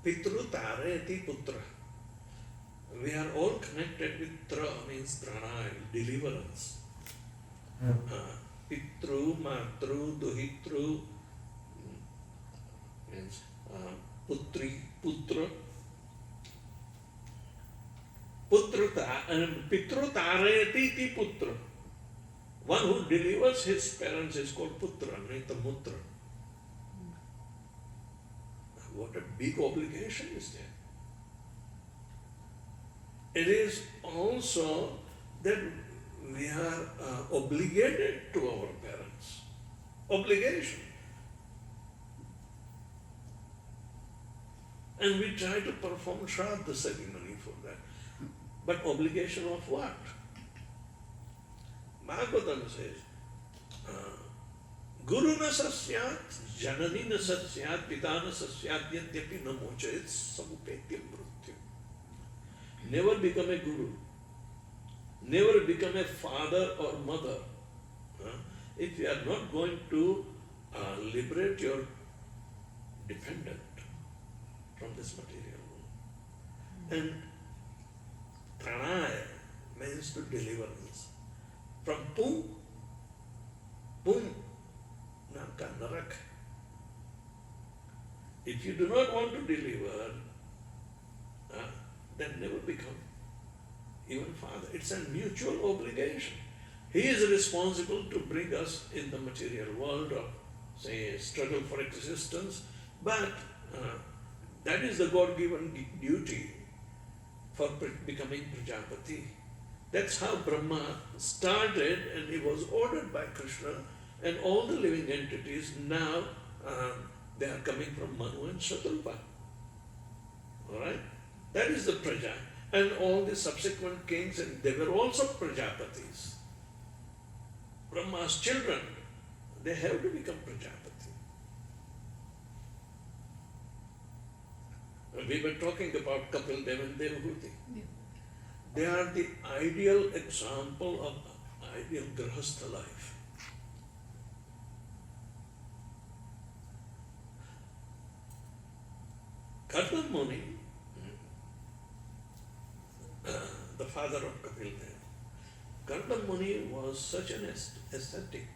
Pitru tareti putra. We are all connected with tra, means pranaya, deliverance. Pitru, matru, duhitru, means putri, putra. Pitru tareti ti putra. One who delivers his parents is called putra, not mutra. What a big obligation is there. It is also that we are obligated to our parents. Obligation. And we try to perform Shraddha ceremony for that. But obligation of what? Bhagavatam says, Guru na sasyat, janani na sasyat, pita na sasyat, yadyapi na mochayat, samupetyam mrityu. Never become a guru. Never become a father or mother. If you are not going to liberate your dependent from this material world. And pranaya means to deliverance. From pum, naka, narak. If you do not want to deliver, then never become even father. It's a mutual obligation. He is responsible to bring us in the material world or say struggle for existence, but that is the God-given duty for becoming Prajapati. That's how Brahma started, and he was ordered by Krishna, and all the living entities now they are coming from Manu and Shatrupha. Alright? That is the Praja. And all the subsequent kings, and they were also Prajapatis. Brahma's children, they have to become Prajapati. We were talking about Kapil Dev and Devahuti. Yeah. They are the ideal example of ideal Grahastha life. Karna Muni, the father of Kapil Dev, Karna Muni was such an ascetic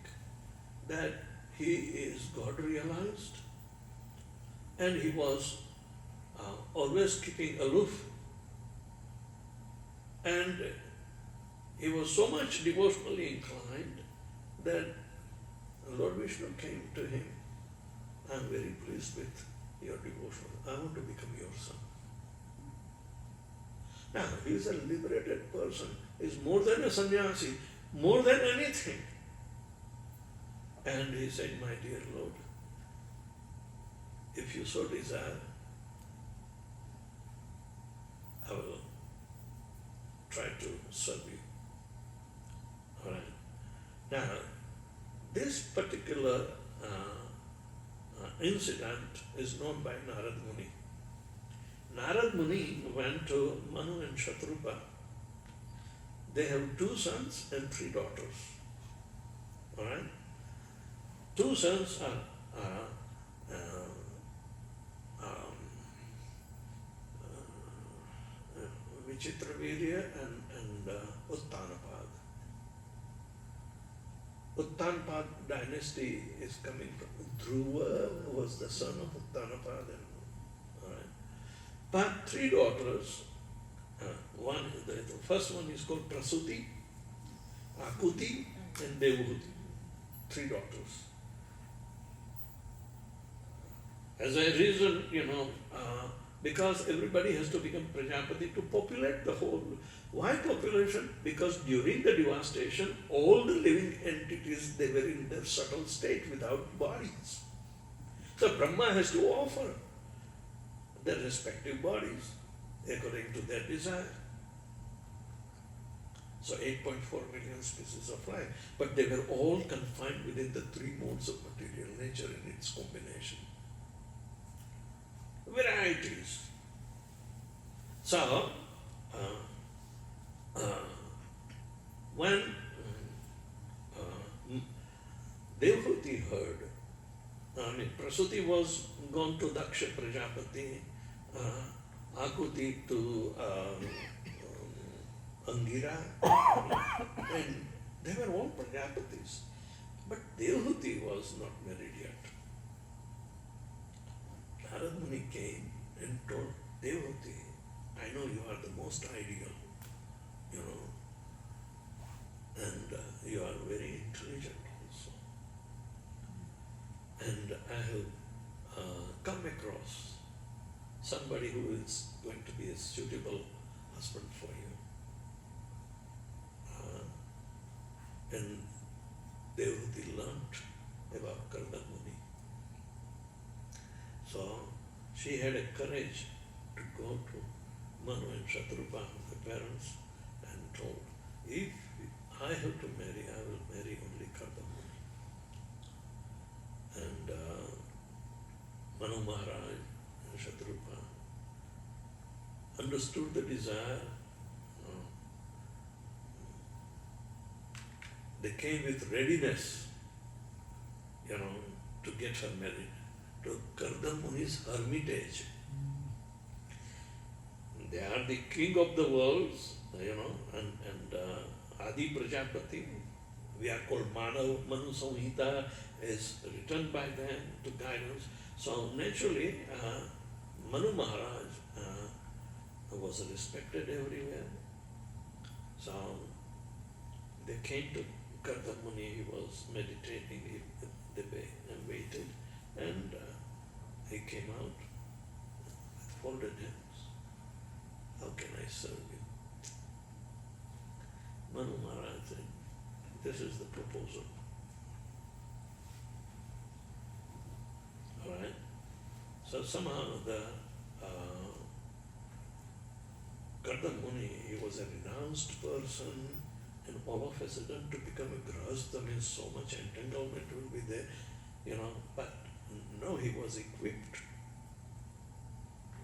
that he is God realized, and he was always keeping aloof, and he was so much devotionally inclined that Lord Vishnu came to him. I am very pleased with your devotion. I want to become your son. Now, he is a liberated person. He is more than a sannyasi, more than anything. And he said, my dear Lord, if you so desire, I will try to serve you. All right. Now, this particular incident is known by Narad Muni. Narad Muni went to Manu and Shatrupha. They have 2 sons and 3 daughters. All right. 2 sons are Vichitravirya and Uttanapad. Uttanapad dynasty is coming from Dhruva, was the son of Uttanapad. But 3 daughters, the first one is called Prasuti, Akuti, and Devahuti. 3 daughters. As a reason, because everybody has to become Prajapati to populate the whole. Why population? Because during the devastation, all the living entities, they were in their subtle state without bodies. So Brahma has to offer their respective bodies according to their desire. So 8.4 million species of life. But they were all confined within the 3 modes of material nature in its combination. Varieties. So, when Devahuti heard, Prasuti was gone to Daksha Prajapati Akuti to Angira, and they were all Prajapatis. But Devahuti was not married yet. Narad Muni came and told Devahuti, I know you are the most ideal, you know, and you are very intelligent also. And I have come across somebody who is going to be a suitable husband for you. And Devahuti learnt about Karna Muni. So she had a courage to go to Manu and Shatrupa, the parents, and told, if I have to marry, I will marry only Karna Muni. And Manu Maharaj and Shatrupa understood the desire. They came with readiness, to get her married to Karna Muni's hermitage. They are the king of the world, and Adi Prajapati, we are called Manu Samhita, is written by them to guide us. So naturally, Manu Maharaj was respected everywhere. So they came to Karna Muni, he was meditating, they waited, and he came out with folded hands. How can I serve you? Manu Maharaj said, this is the proposal. Alright? So somehow the Karna Muni, he was a renounced person, and all of a sudden to become a grahastha means so much entanglement will be there, but no, he was equipped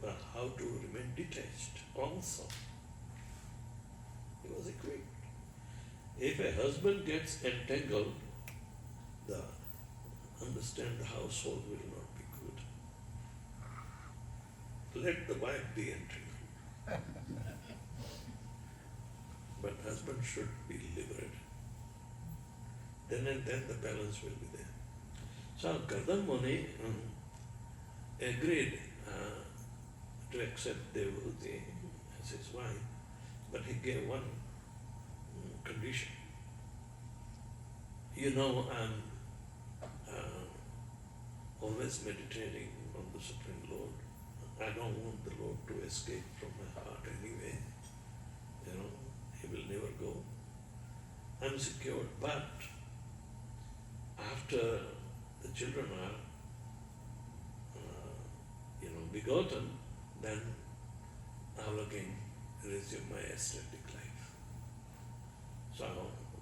for how to remain detached also. He was equipped. If a husband gets entangled, understand the household will not be good. Let the wife be entangled. But husband should be liberated. Then and then the balance will be there. So Karna Muni agreed to accept Devahuti as his wife, but he gave one condition. I'm always meditating on the Supreme Lord. I don't want the Lord to escape from my heart anyway. He will never go. I'm secured, but after the children are begotten, then I will again resume my ascetic life. So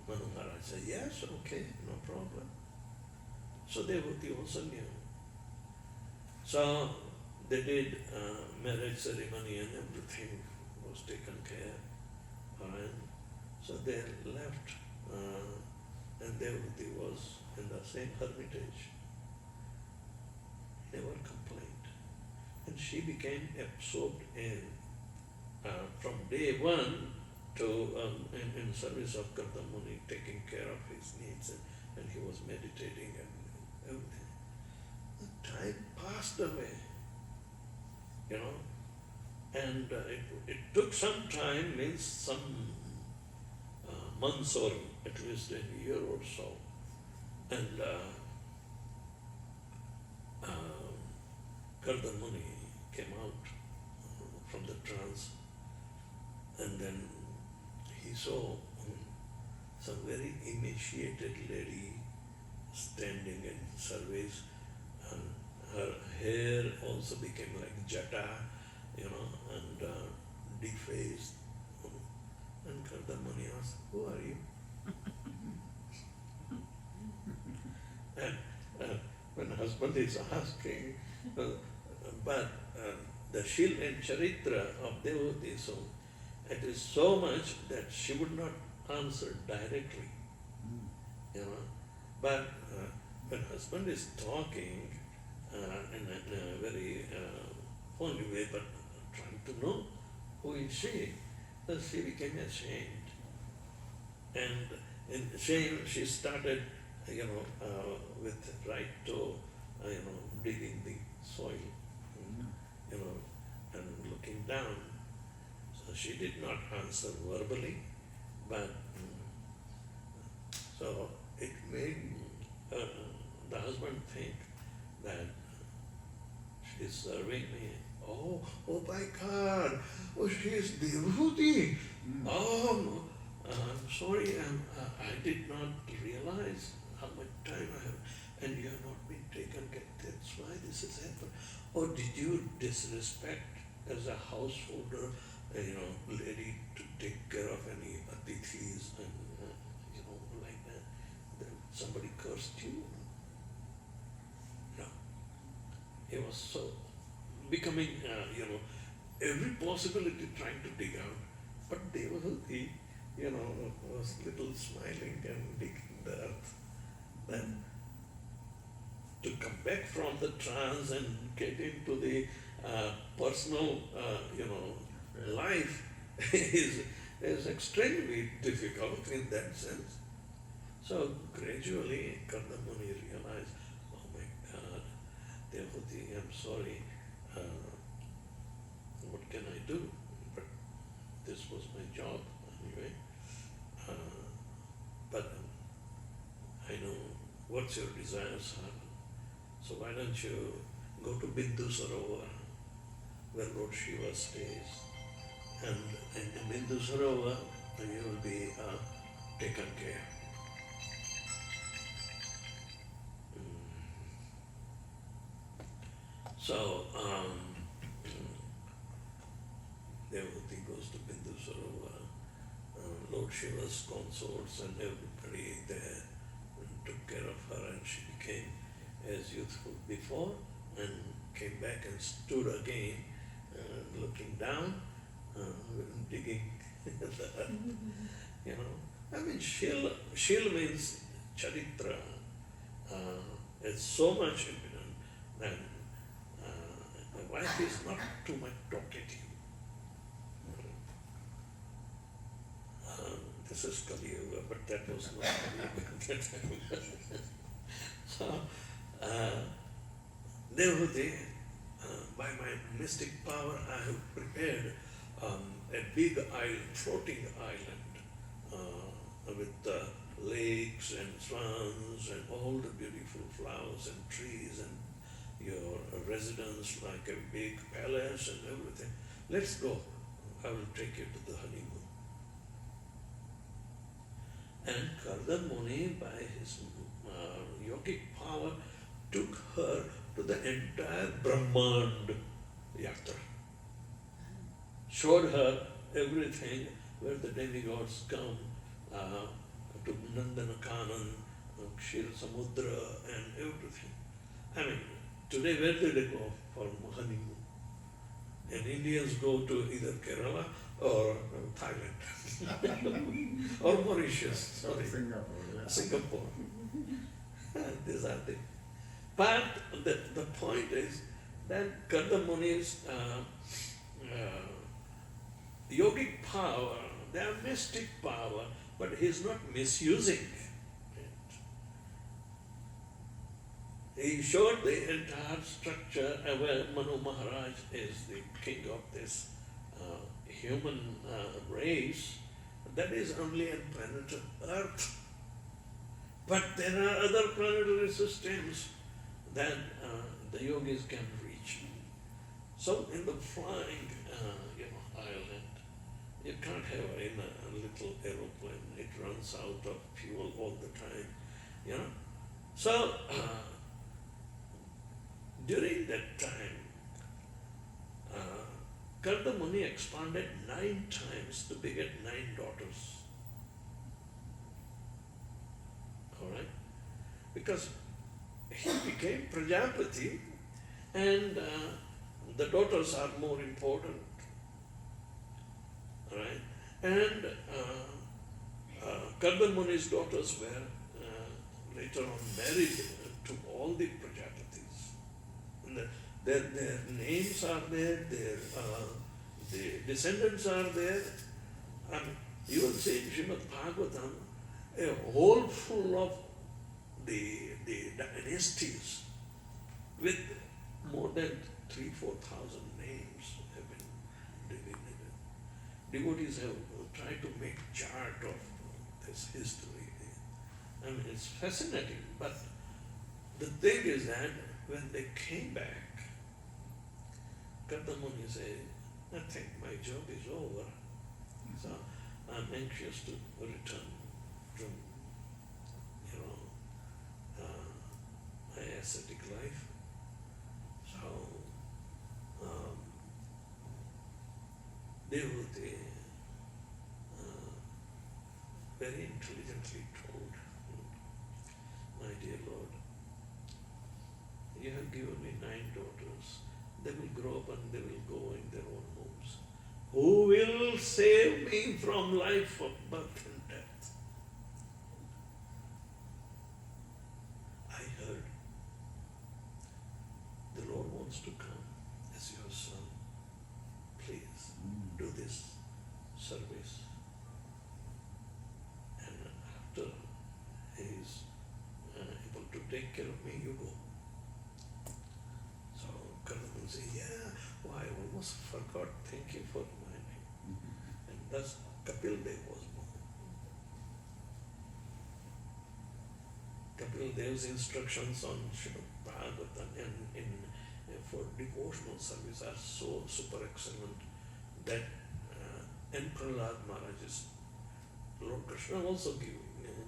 Manu Maharaj said, yes, okay, no problem. So Devahuti also knew. So they did marriage ceremony and everything was taken care. And so they left, and Devahuti was in the same hermitage. Never complained. And she became absorbed in, from day one to in service of Karna Muni, taking care of his needs, and he was meditating and everything. The time passed away, and it took some time, means some months or at least a year or so, and Karna Muni came out from the trance, and then he saw some very emaciated lady standing in service, and her hair also became like jata, and defaced. And Karna Muni asked, who are you? And when husband is asking, but the Shil and Charitra of Devahuti, so it is so much that she would not answer directly, But when husband is talking in a very only way but trying to know who is she. Then she became ashamed. And in shame she started, with right toe, digging the soil, you know, and looking down. So she did not answer verbally, but so it made the husband think that she's serving me. Oh my God! Oh, she is Devhuti. Oh, I'm sorry, I did not realize how much time I have, and you have not been taken care. That's why this has happened. Or did you disrespect as a householder, lady to take care of any atithis and like that? Then somebody cursed you? No. He was so becoming, every possibility trying to dig out. But Devhuti, was little smiling and digging the earth. Then to come back from the trance and get into the personal, life is extremely difficult in that sense. So gradually Kardamuni realized, oh my God, Devhuti, I'm sorry, what can I do? But this was my job anyway. But I know what your desires are. So why don't you go to Bindu Sarovar, where Lord Shiva stays. And in Bindu Sarovar, you will be taken care. So, Devhuti goes to Bindu Sarovar. Lord Shiva's consorts and everybody there took care of her, and she became as youthful before and came back and stood again, looking down, digging the earth. I mean, Shil means charitra. It's so much evident that my wife is not too much talkative. This is Kali Yuga, but that was not Kali Yuga. So, Devhuti, by my mystic power, I have prepared a big island, floating island, with lakes and swans and all the beautiful flowers and trees and your residence like a big palace and everything. Let's go. I will take you to the honeymoon. And Kardamuni, by his yogic power, took her to the entire Brahmand yatra. Showed her everything where the demigods come, to Nandanakanan, Kshir Samudra and everything. I mean, today where do they go for honeymoon? And Indians go to either Kerala or Thailand or Mauritius, sorry. Singapore. These are the. But the point is that Kardamuni's yogic power, their mystic power, but he is not misusing it. He showed the entire structure where Manu Maharaj is the king of this human race. That is only on planet Earth. But there are other planetary systems that the yogis can reach. So in the flying island, you can't have in a little aeroplane. It runs out of fuel all the time. So during that time, Kardamuni expanded 9 times to beget 9 daughters. Alright? Because he became Prajapati and the daughters are more important. Alright? And Kardamuni's daughters were later on married to all the Prajapatis. And Their names are there, their descendants are there. And you will see in Srimad Bhagavatam a whole full of the dynasties with more than 3,000-4,000 names have been delineated. Devotees have tried to make chart of this history. I mean, it's fascinating, but the thing is that when they came back, Kardamuni said, I think my job is over, so I'm anxious to return to, my ascetic life. So, Devati very intelligently told, my dear Lord, you have given me 9 daughters. They will grow up and they will go in their own homes. Who will save me from life of birth and death? I heard the Lord wants to come as your son. Please do this service. And after he is able to take care of me, you go. So Kardamuni said, yeah, I almost forgot, thank you for reminding. And thus Kapil Dev was born. Kapil Dev's instructions on Srimad Bhagavatam and for devotional service are so super excellent that Emperor Prahlad Maharaj's Lord Krishna also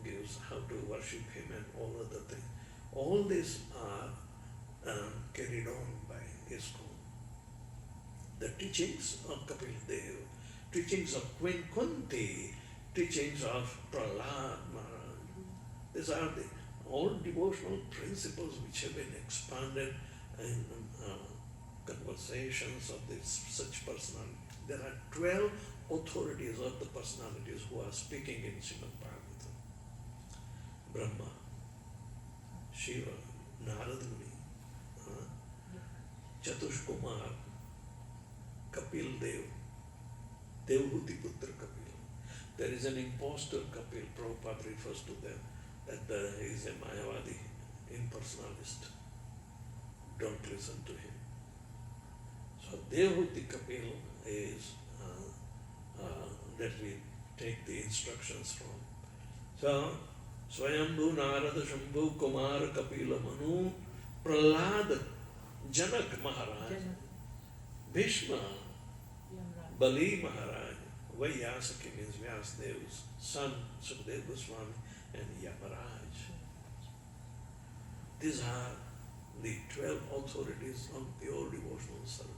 gives how to worship him and all other things. All these are carried on by ISKCON. The teachings of Kapil Dev, teachings of Queen Kunti, teachings of Prahlad Maharaj. These are the all devotional principles which have been expanded in conversations of such personalities. There are 12 authorities of the personalities who are speaking in Srimad Bhagavatam. Brahma, Shiva, Narad Muni, Chatushkumar, Kapil Dev, Devhuti Putra Kapil. There is an impostor Kapil. Prabhupada refers to them that he is a Mayavadi, impersonalist. Don't listen to him. So Devhuti Kapil is that we take the instructions from. So Swayambhu Narada Shambhu Kumar Kapila Manu Prahlad Janak Maharaj Bhishma Bali Maharaj Vyasaki means Vyasdev's son Sukadeva Goswami and Yamaraj. These are the 12 authorities on pure devotional service.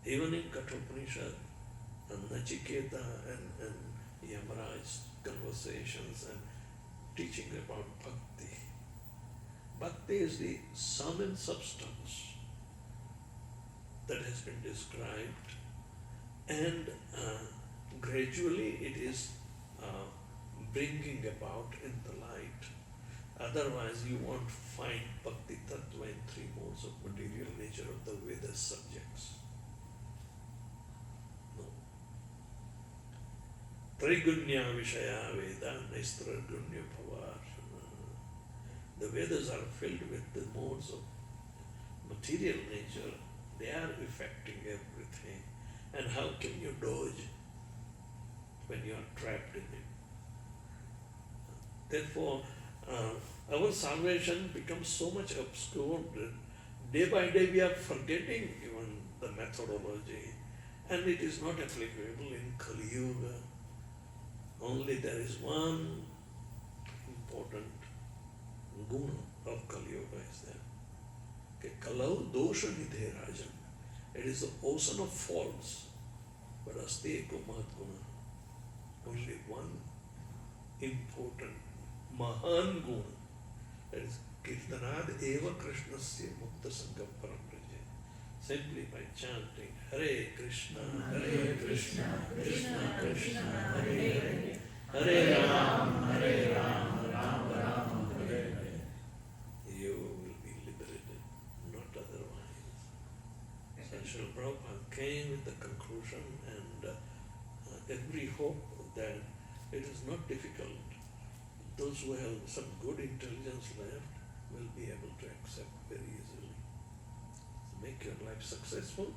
Even in Kathopanishad, Nachiketa and Yamaraj's conversations and teaching about bhakti. Bhakti is the sum and substance that has been described, and gradually it is bringing about in the light. Otherwise you won't find Bhakti Tattva in 3 modes of material nature of the Vedas subjects. No. Trigunya Vishaya Veda Naistragunya Bhavar. The Vedas are filled with the modes of material nature. They are affecting everything. And how can you dodge when you are trapped in it? Therefore, our salvation becomes so much obscure that day by day we are forgetting even the methodology, and it is not applicable in Kali Yuga. Only there is one important guna of Kali Yuga is there. Okay, Kalau dosha nidhe rajan. It is the ocean of faults, but asti eko mahat guna. Only one important Mahan Guna, that is Kirtanad Eva Krishnasya Mukta Sangam Parambraja. Simply by chanting Hare Krishna, Hare Krishna, Krishna Krishna, Hare Hare, Hare Ram, Ram Ram, Hare Hare, you will be liberated. Srila Prabhupada came with the conclusion and every hope that it is not difficult. Those who have some good intelligence left will be able to accept very easily. So make your life successful.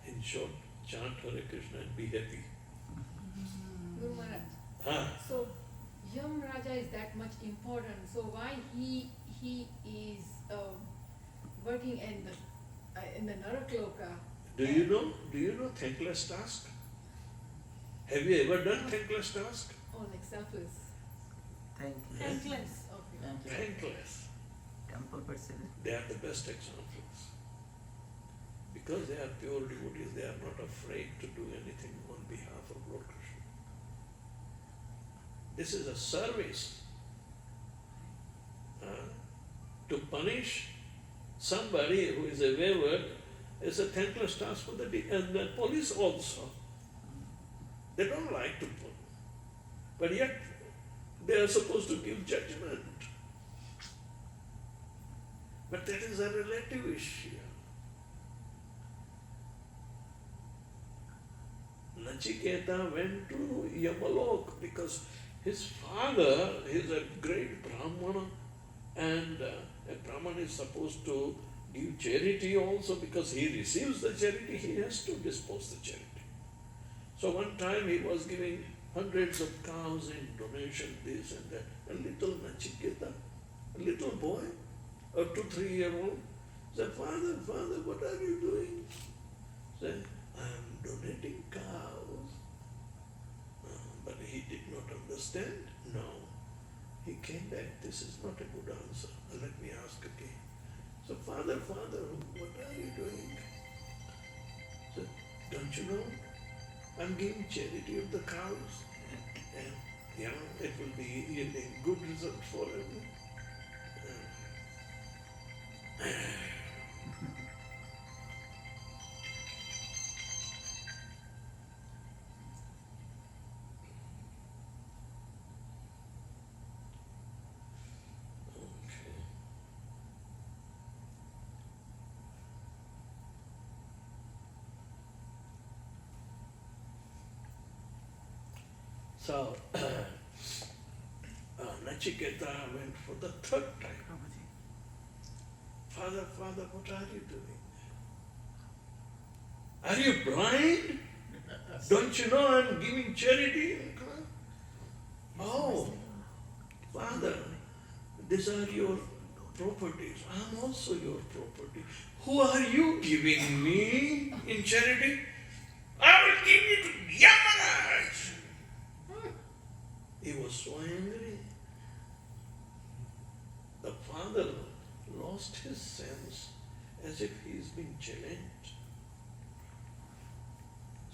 In short, chant Hare Krishna and be happy. Guru Maharaj. So Yam Raja is that much important. So why he is working in the Narakloka? Do you know thankless task? Have you ever done thankless task? Oh, like selfless. Thankless. Okay. Thankless. They are the best examples. Because they are pure devotees, they are not afraid to do anything on behalf of Lord Krishna. This is a service. To punish somebody who is a wayward is a thankless task for the police also. They don't like to punish. But yet they are supposed to give judgment. But that is a relative issue. Nachiketa went to Yamalok because his father is a great Brahmana, and a Brahman is supposed to give charity also because he receives the charity, he has to dispose the charity. So one time he was giving hundreds of cows in donation, this and that. A little Nachiketa, a little boy, a 2-3-year-old, said, Father, what are you doing? Said, I am donating cows. But he did not understand. No. He came back, this is not a good answer. Let me ask again. So, Father, what are you doing? So, don't you know? I'm giving charity of the cows. And, it will be yielding good results for him. So, Nachiketa went for the third time. Father, what are you doing? Are you blind? Don't you know I'm giving charity? Oh, Father, these are your properties. I'm also your property. Who are you giving me in charity? I will give you to Yamaraj. He was so angry. The father lost his sense as if he's been challenged.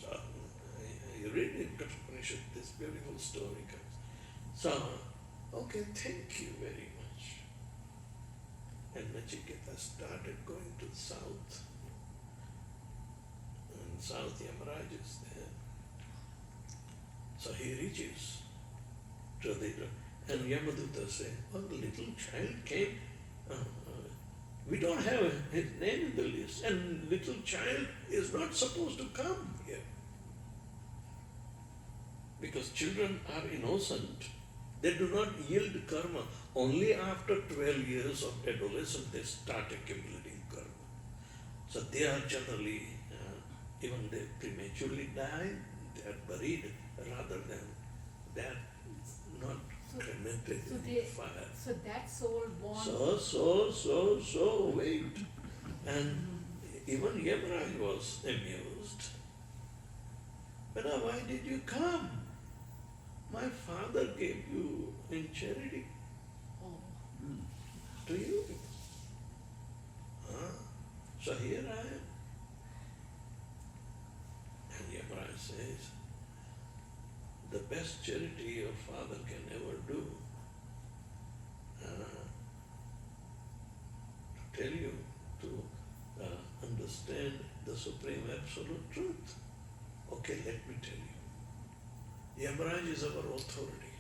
So, you read in Kathopanishad, this beautiful story comes. So, okay, thank you very much. And Nachiketa started going to the south. And south Yamaraj is there. So he reaches to the, and Yamadutta said, the little child came. We don't have his name in the list, and little child is not supposed to come here. Because children are innocent. They do not yield karma. Only after 12 years of adolescence they start accumulating karma. So they are generally, even they prematurely die, they are buried rather than they are not cremated in fire. So that soul born. So wait. And even Yamaraj was amused. But why did you come? My father gave you in charity. To you. So here I am. And Yamaraj says, the best charity your father can ever do, to tell you to understand the supreme absolute truth. Okay, let me tell you. Yamaraj is our authority.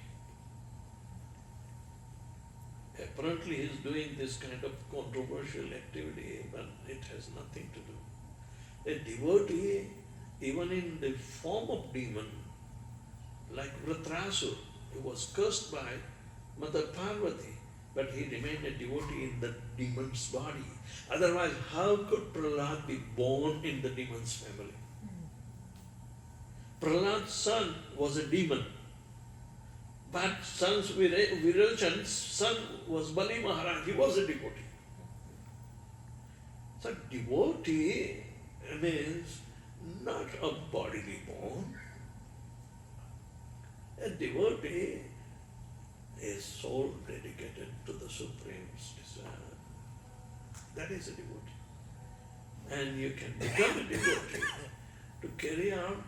apparently he is doing this kind of controversial activity, but it has nothing to do. A devotee, even in the form of demon, like Vritrasur, he was cursed by Mother Parvati, but he remained a devotee in the demon's body. Otherwise, how could Prahlad be born in the demon's family? Prahlad's son was a demon, but Virochan's son was Bali Maharaj, he was a devotee. So devotee means not a bodily born. A devotee is soul dedicated to the Supreme's desire. That is a devotee. And you can become a devotee to carry out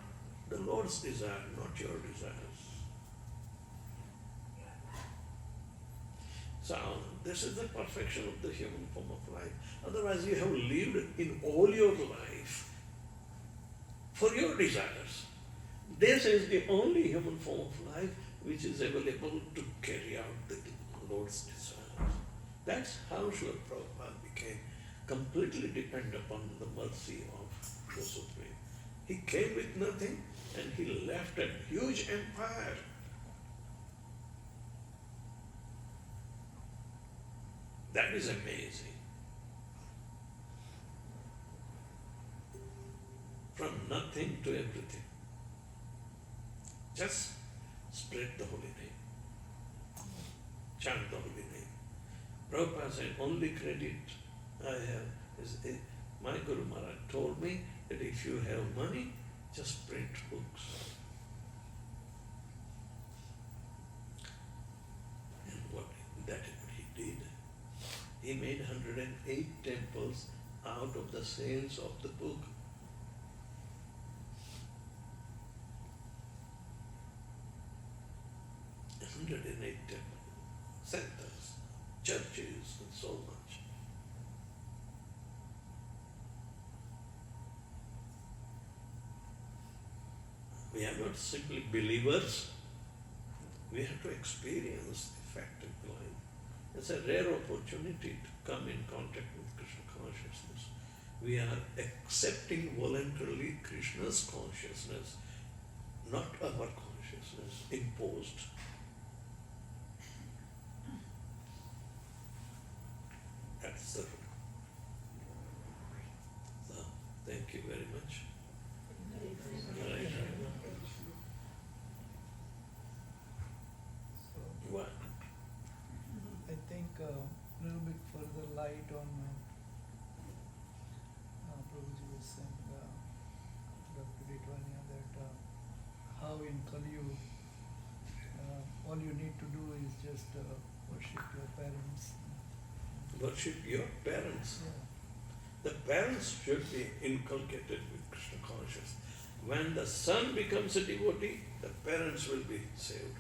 the Lord's desire, not your desires. So, this is the perfection of the human form of life. Otherwise, you have lived in all your life for your desires. This is the only human form of life which is available to carry out the Lord's desires. That's how Srila Prabhupada became completely dependent upon the mercy of the Supreme. He came with nothing and he left a huge empire. That is amazing. From nothing to everything. Just spread the holy name. Chant the holy name. Prabhupada said, only credit I have is my Guru Maharaj told me that if you have money, just print books. And that is what he did. He made 108 temples out of the sales of the book. 108 temples, centers, churches, and so much. We are not simply believers. We have to experience the fact of life. It's a rare opportunity to come in contact with Krishna consciousness. We are accepting voluntarily Krishna's consciousness, not our consciousness imposed. That's the rule. So, thank you very much. Right. What? I think a little bit further light on Prabhuji was saying, Dr. Ditwania, that how in Kali Yuga, all you need to do is just worship your parents. Worship your parents. Yeah. The parents should be inculcated with Krishna consciousness. When the son becomes a devotee, the parents will be saved.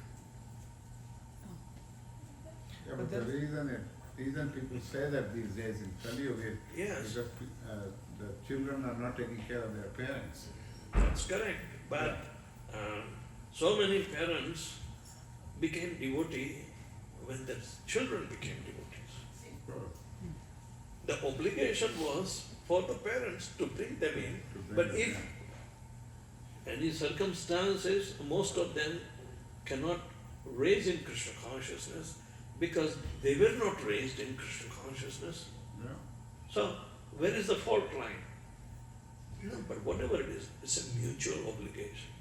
Yeah, but the reason people say that these days in Kali Yuga is Yes. because the children are not taking care of their parents. That's correct. But so many parents became devotee when their children became devotees. The obligation was for the parents to bring them in. But if any circumstances, most of them cannot raise in Krishna consciousness because they were not raised in Krishna consciousness. Yeah. So, where is the fault line? No, but whatever it is, it's a mutual obligation.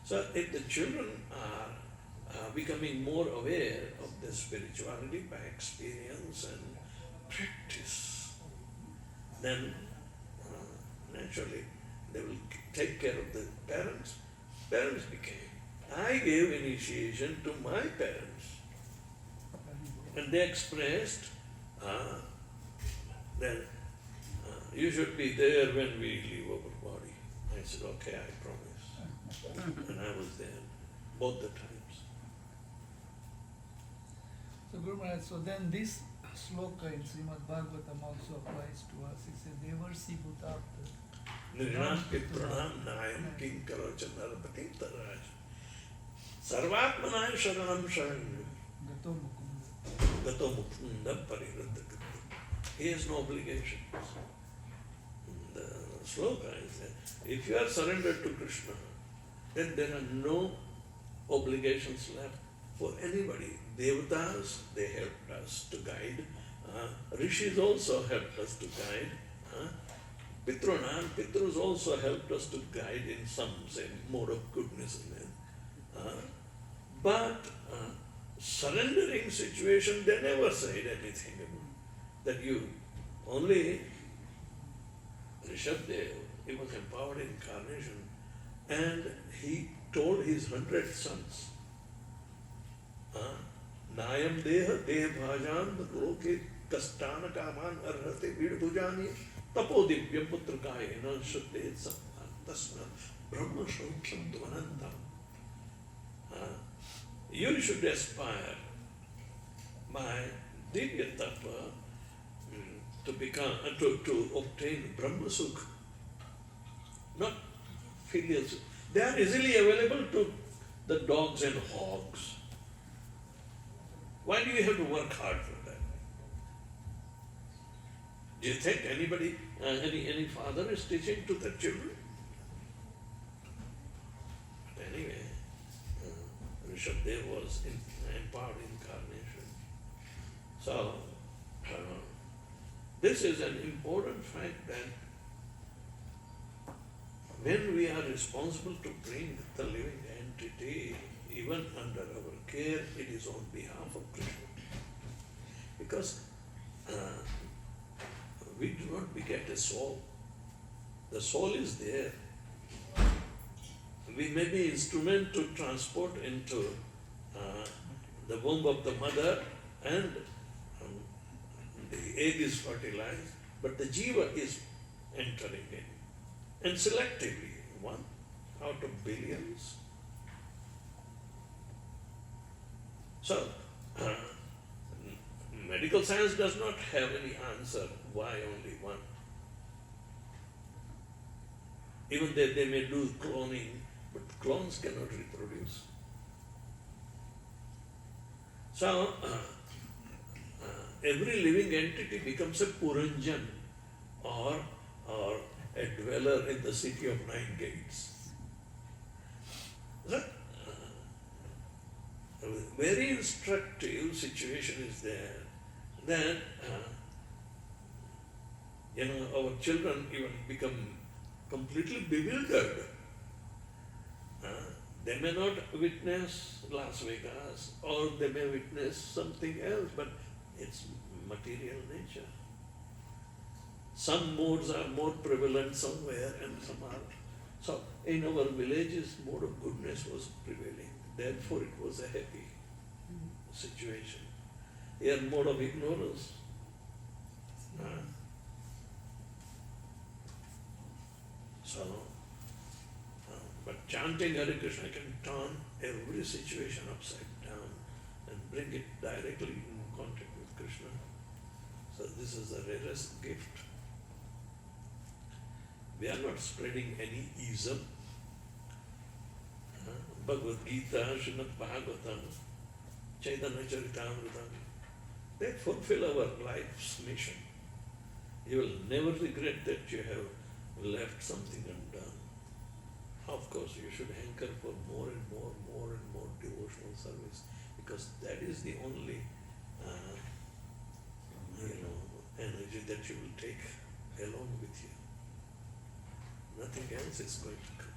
So, if the children are becoming more aware of their spirituality by experience and practice, then naturally they will take care of the parents. Parents became. I gave initiation to my parents. And they expressed that you should be there when we leave our body. I said, okay, I promise. And I was there both the times. So Guru Maharaj, so then this sloka in Srimad Bhagavatam also applies to us. It says, Devarsi Bhutapta. Nirnasti pranam nayam kinkaro chandarapati taraj. Sarvatmanaya sharanam sharanam. Gato Mukunda. gato mukunda parivrtta. He has no obligations. The sloka is that if you are surrendered to Krishna, then there are no obligations left for anybody. Devatas, they helped us to guide. Rishis also helped us to guide. Pitrus also helped us to guide in some, say, mode of goodness. But surrendering situation, they never said anything about that. You only Rishabdev, he was empowered in incarnation, and he told his 100 sons, Nayam deha deha bhajan loke kastana kaman arhate vidbhujani tapo divyam putra kayena shuddhe sattva tasma brahma shauksam dvanantam. You should aspire by divya tapa to become, to obtain Brahma Sukha, not filial Sukha. They are easily available to the dogs and hogs. Why do you have to work hard for that? Do you think anybody, any father is teaching to their children? But anyway, Rishabdev was empowered incarnation. So, this is an important fact that when we are responsible to bring the living entity, even under our care, it is on behalf of Krishna. Because we do not beget a soul. The soul is there. We may be instrument to transport into the womb of the mother, and the egg is fertilized, but the jiva is entering in. And selectively, one out of billions. So, medical science does not have any answer why only one. Even though they may do cloning, but clones cannot reproduce. So, every living entity becomes a Puranjan, or a dweller in the city of 9 gates. So, a very instructive situation is there that our children even become completely bewildered. They may not witness Las Vegas, or they may witness something else, but it's material nature. Some modes are more prevalent somewhere and some are. So in our villages, mode of goodness was prevailing. Therefore it was a happy situation. Here mode of ignorance. But chanting Hare Krishna can turn every situation upside down and bring it directly in contact with Krishna. So this is the rarest gift. We are not spreading any ism. Bhagavad Gita, Srimad Bhagavatam, Chaitanya Charitamrita, they fulfill our life's mission. You will never regret that you have left something undone. Of course, you should hanker for more and more devotional service, because that is the only energy that you will take along with you. Nothing else is going to come.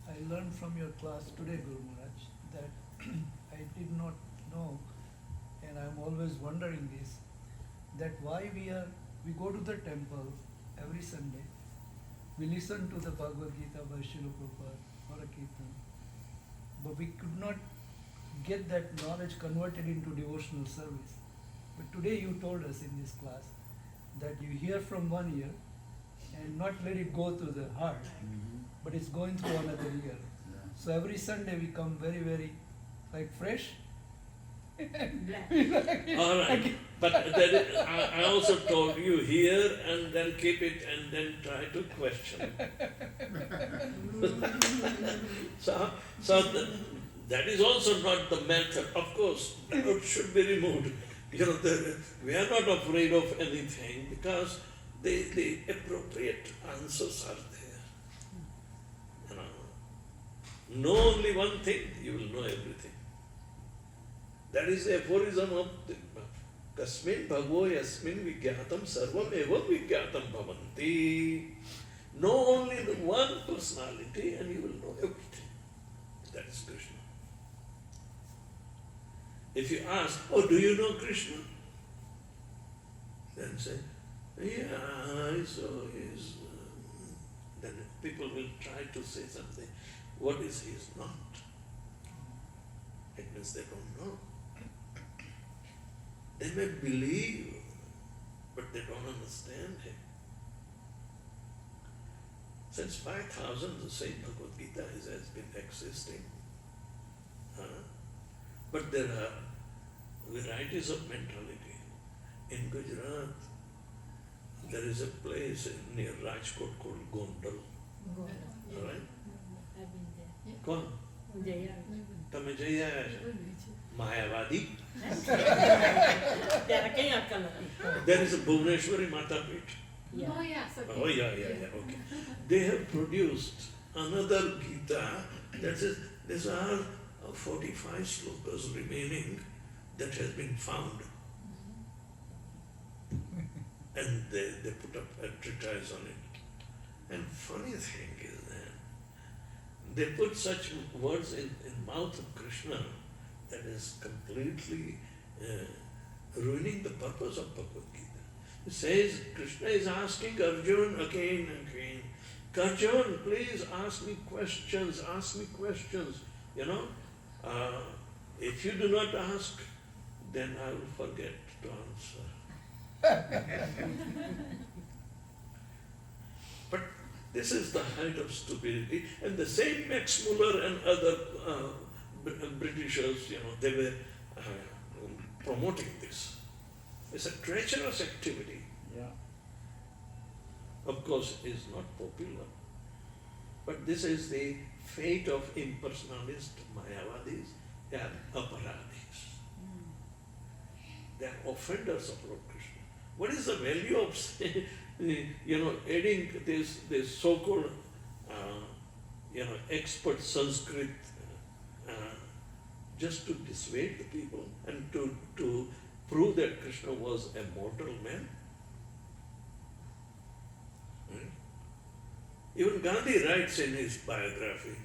I learned from your class today, Guru Maharaj, that I did not know, and I'm always wondering this, that why we go to the temple every Sunday, we listen to the Bhagavad Gita by Srila Prabhupada or a Kirtan, but we could not get that knowledge converted into devotional service. But today you told us in this class that you hear from one ear and not let it go to the heart, but it's going through another ear. Yeah. So every Sunday we come very, very fresh. All right, but I also told you hear and then keep it and then try to question. So That is also not the method. Of course, doubt should be removed. We are not afraid of anything because the appropriate answers are there. Know only one thing, you will know everything. That is the aphorism of the Kasmin Bhagavo Yasmin Vigyatam Sarvam Eva Vigyatam Bhavanti. Know only the one personality and you will know everything. That is Krishna. If you ask, oh, do you know Krishna? Then say, yeah, I saw his. Then people will try to say something. What is he is not? It means they don't know. They may believe, but they don't understand him. Since 5,000, the same Bhagavad Gita has been existing. But there are varieties of mentality. In Gujarat, there is a place near Rajkot called Gondal. Alright? Kon? Tame jai aaya છો? Mayavadi? There is a Bhuvaneshwari Mata Peeth. Oh, yeah, so Oh, yeah, okay. They have produced another Gita that says these are 45 slokas remaining that has been found. And they put up a treatise on it. And funny thing is that they put such words in mouth of Krishna that is completely ruining the purpose of Bhagavad Gita. It says, Krishna is asking Arjuna again and again, Arjuna, please ask me questions. If you do not ask, then I will forget to answer. But this is the height of stupidity. And the same Max Muller and other Britishers, they were promoting this. It's a treacherous activity. Yeah. Of course, it is not popular. But this is the fate of impersonalist Mayavadis. They are aparadhis. They are offenders of Lord Krishna. What is the value of, adding this so-called, expert Sanskrit just to dissuade the people and to prove that Krishna was a mortal man? Even Gandhi writes in his biography,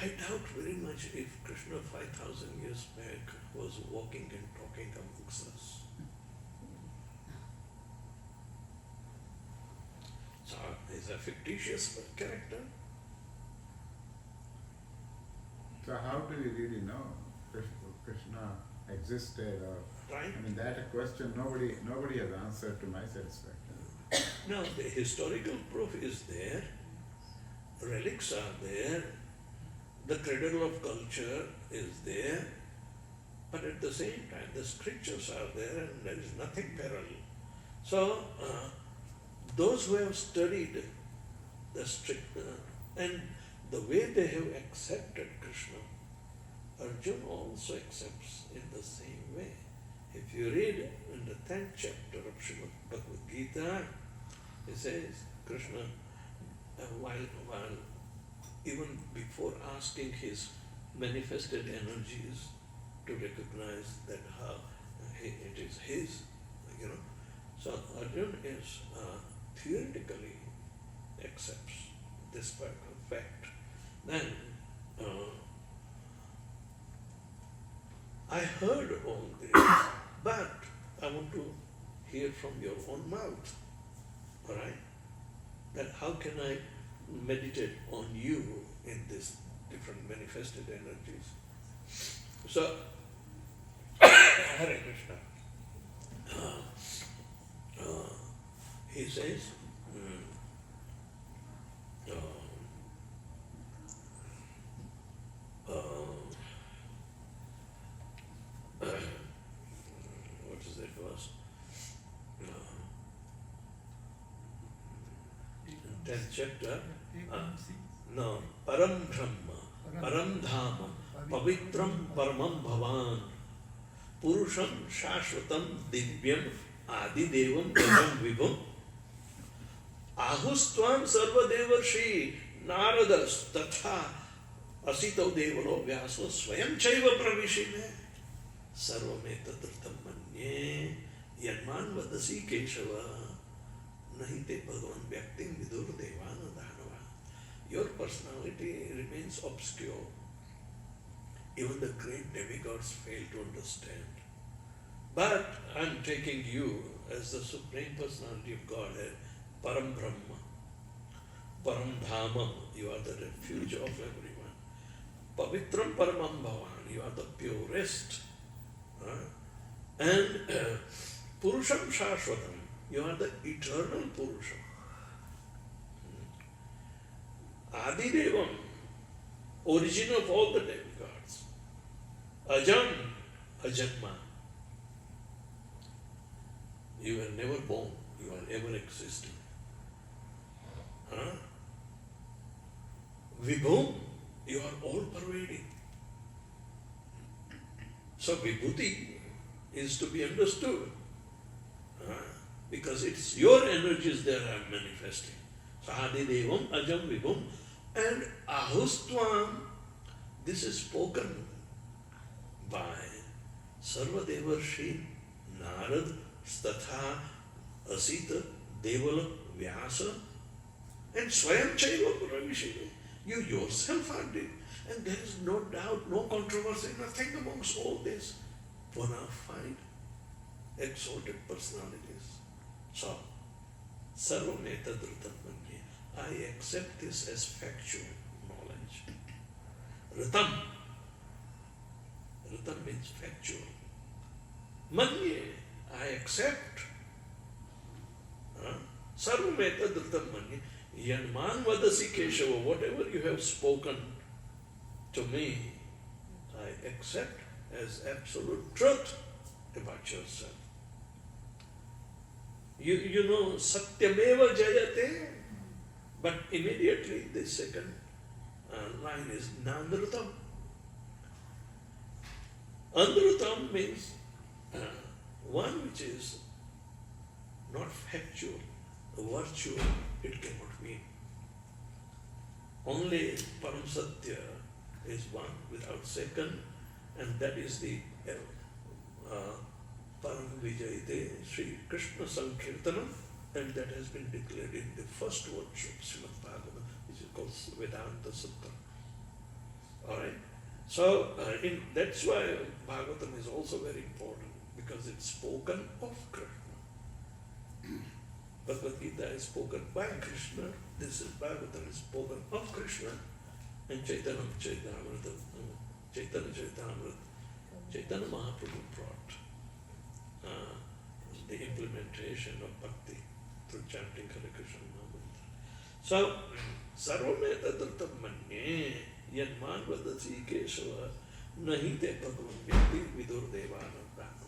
I doubt very much if Krishna 5,000 years back was walking and talking amongst us. So he's a fictitious character. So how do you really know Krishna existed? Or, Right. I mean, that a question nobody has answered to my satisfaction. Now the historical proof is there, relics are there, the cradle of culture is there, but at the same time the scriptures are there and there is nothing parallel. So those who have studied the strict and the way they have accepted Krishna, Arjuna also accepts in the same way. If you read in the 10th chapter of Srimad Bhagavad Gita, it says Krishna, while even before asking his manifested energies to recognize that how it is his, so Arjuna is theoretically accepts this fact. Then I heard all this, but I want to hear from your own mouth, all right? That how can I meditate on you in these different manifested energies? So, Hare Krishna. He says, what is that verse? 10th chapter. No, Param Brahma, Param Dhama, Pavitram Paramam Bhavan Purusham Shashvatam Divyam Adidevam Ajam Vibham Ahustvam Sarvadevarshi Naradas Tatha Asito Devalo Vyasa Swayam Chaiva Pravishine Sarvametadratam Manye Yanman Vadasi Keshava Nahite Bhagavan Vyaktim Vidur Devana Dhanava. Your personality remains obscure. Even the great demigods fail to understand. But I am taking you as the Supreme Personality of Godhead, Param Brahma, Param Dhamam, you are the refuge of everyone. Pavitram Paramam Bhavan, you are the purest. And Purusham Shashvatam, you are the eternal Purusha. Adidevam, origin of all the demigods. Ajam, Ajanma. You were never born, you are ever existing. Vibhum, you are all pervading. So Vibhuti is to be understood because it's your energies that are manifesting. So Adidevam, Ajam, Vibhum, and Ahustvam, this is spoken by Sarvadevarshi, Narad, Statha, Asita, Devala, Vyasa, and Swayam Chaiva Pravishine. You yourself are there. And there is no doubt, no controversy, nothing amongst all this. Bona fide, exalted personalities. So, Sarvameta Dhrutamanye, I accept this as factual knowledge. Ritam. Ritam means factual. Manye, I accept. Sarvameta Dhrutamanye, Yanman Vadasi Keshava, whatever you have spoken to me, I accept as absolute truth about yourself. You know, Satyameva Jayate, but immediately the second line is Nandrutam. Andrutam means one which is not factual, virtual, it cannot be. Only Param Satya is one without second, and that is the Param Vijayate Sri Krishna Sankirtanam, and that has been declared in the first words of Srimad Bhagavatam, which is called Vedanta Sutta. Alright? So, that's why Bhagavatam is also very important, because it's spoken of Krishna. Bhagavad Gita is spoken by Krishna, this is Bhagavatam is spoken of Krishna, and Chaitanya Chaitamrita, Chaitanya Mahaprabhu brought the implementation of bhakti through chanting Hare Krishna Mahamantra. So, Sarvameta Dhrutam Manye Yanman Vadasi Keshava Nahi Te Bhagavan Vyakti Vidur Devana Brahma.